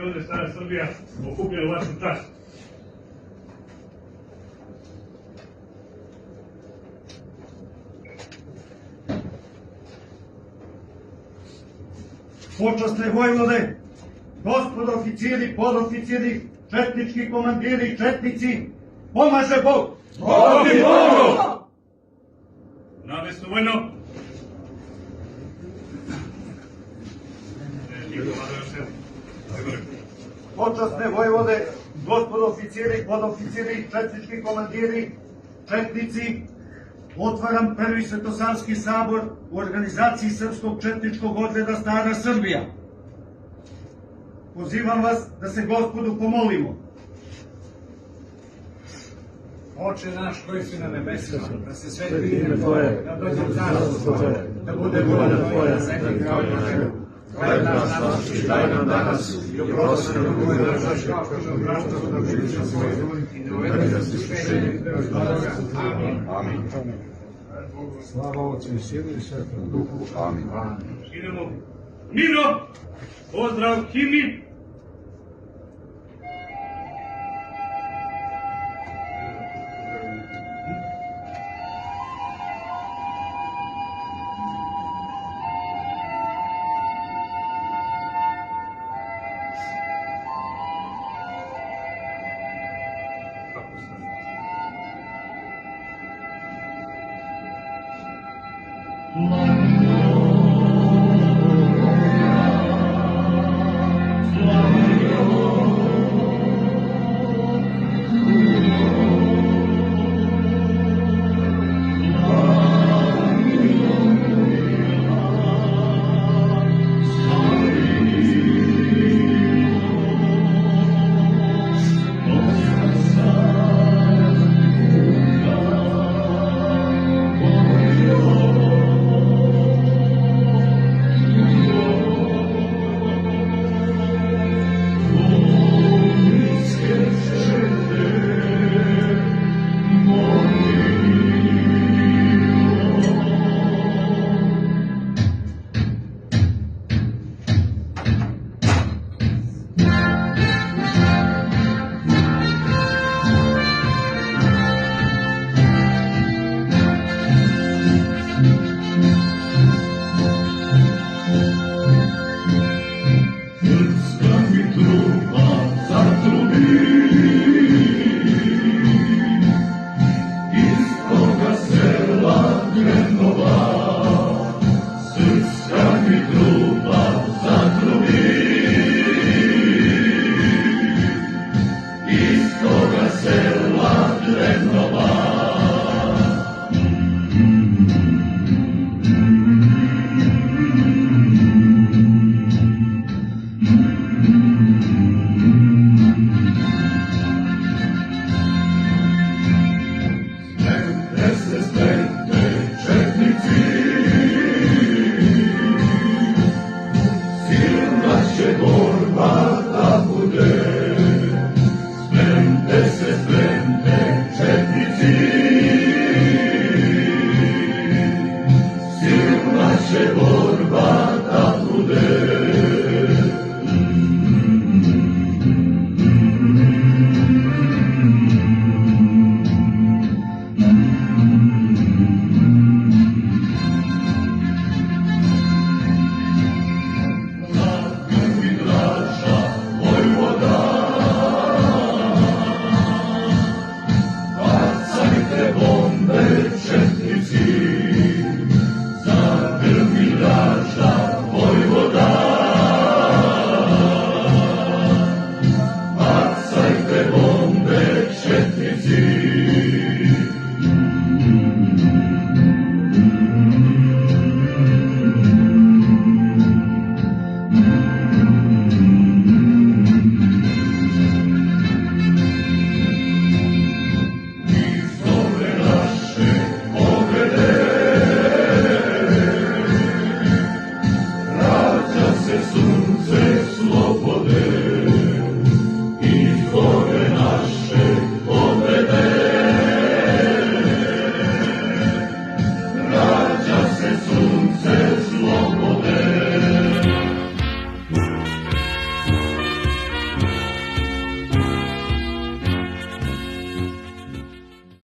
ovde Stara Srbija okupljena u vašu čast. Počasne vojvode, gospodo oficiri, podoficiri, četnički komandiri i četnici, pomaže Bog! Bog ti pomogao! Na mesto vojno! Počasne vojvode, gospodo oficiri, podoficiri, četnički komandiri, četnici, otvaram Prvi Svetosavski sabor u organizaciji Srpskog četničkog odreda Stara Srbija. Pozivam vas da se Gospodu pomolimo. Oče naš koji si na nebesima, da se sveti ime Tvoje, da dođe carstvo Tvoje, da bude volja Tvoja na zemlji kao i na nebu. Hljeb naš nasущий daj nam danas i oprosti nam dugovi naše, kao što nam opraštamo dužnicima svojim, i ne uvedi nas u iskušenje, već blagoga. Amin. Amin. Slava Otcu i Sinu i Svetom Duhu. Amin. Idemo. Miro! Pozdrav himni! No.